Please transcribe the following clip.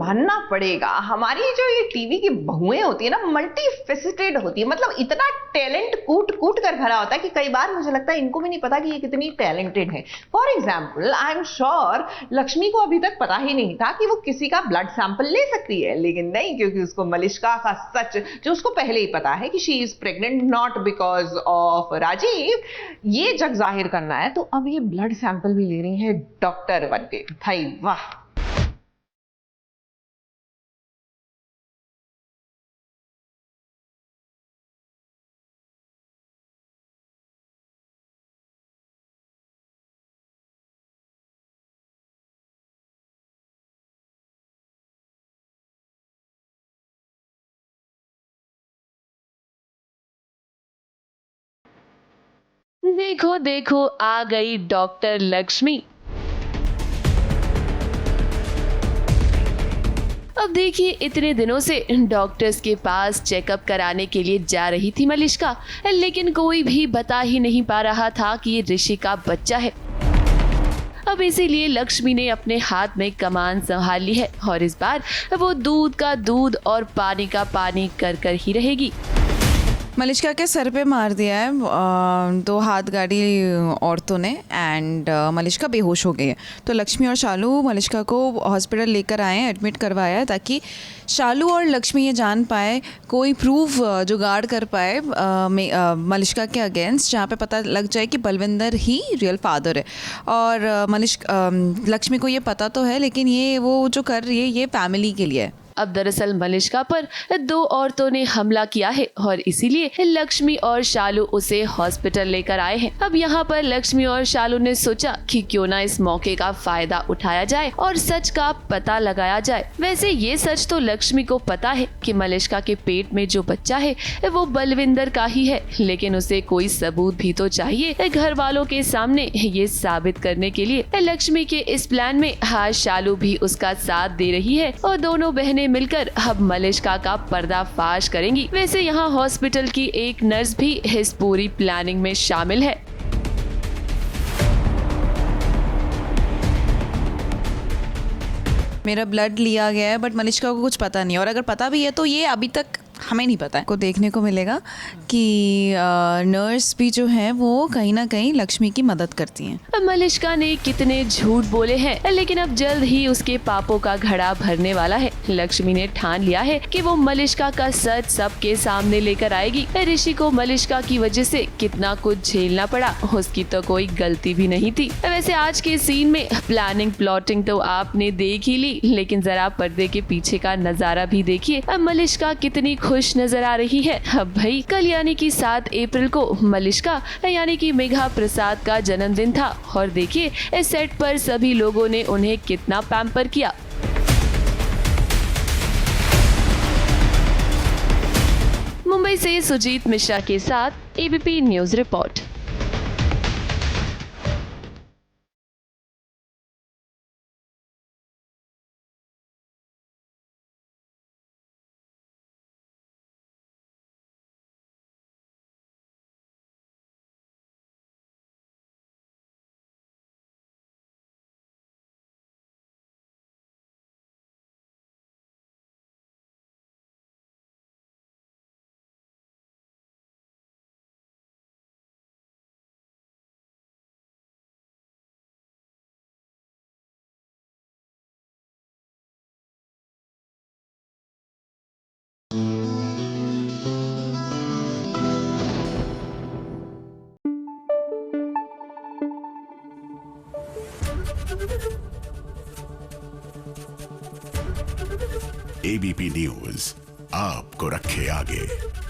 मानना पड़ेगा, हमारी जो ये टीवी की बहुएं होती है ना, मल्टी फेसिटेड होती है। मतलब इतना टैलेंट कूट कूट कर भरा होता है कि कई बार मुझे लगता है इनको भी नहीं पता कि ये कितनी टैलेंटेड है। For example, I am sure Lakshmi को अभी तक पता ही नहीं था कि वो किसी का ब्लड सैंपल ले सकती है, लेकिन नहीं, क्योंकि उसको मलिष्का का सच जो उसको पहले ही पता है कि she is pregnant not because of Rajiv, ये जग जाहिर करना है, तो अब ये ब्लड सैंपल भी ले रही है डॉक्टर बन के। भाई वाह। देखो देखो आ गई डॉक्टर लक्ष्मी। अब देखिए, इतने दिनों से डॉक्टर्स के पास चेकअप कराने के लिए जा रही थी मलिष्का, लेकिन कोई भी बता ही नहीं पा रहा था कि ये ऋषि का बच्चा है। अब इसीलिए लक्ष्मी ने अपने हाथ में कमान संभाल ली है और इस बार वो दूध का दूध और पानी का पानी कर कर ही रहेगी। मलिष्का के सर पे मार दिया है 2 हाथ गाड़ी औरतों ने एंड मलिष्का बेहोश हो गई है। तो लक्ष्मी और शालू मलिष्का को हॉस्पिटल लेकर आए हैं, एडमिट करवाया है, ताकि शालू और लक्ष्मी ये जान पाए, कोई प्रूफ जुगाड़ कर पाए मलिष्का के अगेंस्ट, जहाँ पे पता लग जाए कि बलविंदर ही रियल फादर है। और लक्ष्मी को ये पता तो है, लेकिन ये वो जो कर रही है ये फैमिली के लिए है। अब दरअसल मलिष्का पर 2 औरतों ने हमला किया है और इसीलिए लक्ष्मी और शालू उसे हॉस्पिटल लेकर आए हैं। अब यहाँ पर लक्ष्मी और शालू ने सोचा कि क्यों ना इस मौके का फायदा उठाया जाए और सच का पता लगाया जाए। वैसे ये सच तो लक्ष्मी को पता है कि मलिष्का के पेट में जो बच्चा है वो बलविंदर का ही है, लेकिन उसे कोई सबूत भी तो चाहिए घर वालों के सामने ये साबित करने के लिए। लक्ष्मी के इस प्लान में आज शालू भी उसका साथ दे रही है और दोनों बहनें मिलकर अब मलिष्का का पर्दाफाश करेंगी। वैसे यहाँ हॉस्पिटल की एक नर्स भी इस पूरी प्लानिंग में शामिल है। मेरा ब्लड लिया गया है, बट मलिष्का को कुछ पता नहीं, और अगर पता भी है तो ये अभी तक हमें नहीं पता है। को देखने को मिलेगा कि नर्स भी जो है वो कहीं ना कहीं लक्ष्मी की मदद करती हैं। मलिष्का ने कितने झूठ बोले हैं, लेकिन अब जल्द ही उसके पापों का घड़ा भरने वाला है। लक्ष्मी ने ठान लिया है कि वो मलिष्का का सच सबके सामने लेकर आएगी। ऋषि को मलिष्का की वजह से कितना कुछ झेलना पड़ा, उसकी तो कोई गलती भी नहीं थी। वैसे आज के सीन में प्लानिंग प्लॉटिंग तो आपने देख ही ली, लेकिन जरा पर्दे के पीछे का नजारा भी देखिए। अब मलिष्का कितनी खुश नजर आ रही है। अब भाई कल यानी कि 7 अप्रैल को मलिष्का यानी कि मेघा प्रसाद का जन्मदिन था और देखिए इस सेट पर सभी लोगों ने उन्हें कितना पैम्पर किया। मुंबई से सुजीत मिश्रा के साथ ABP news report. ABP news आपको रखे आगे।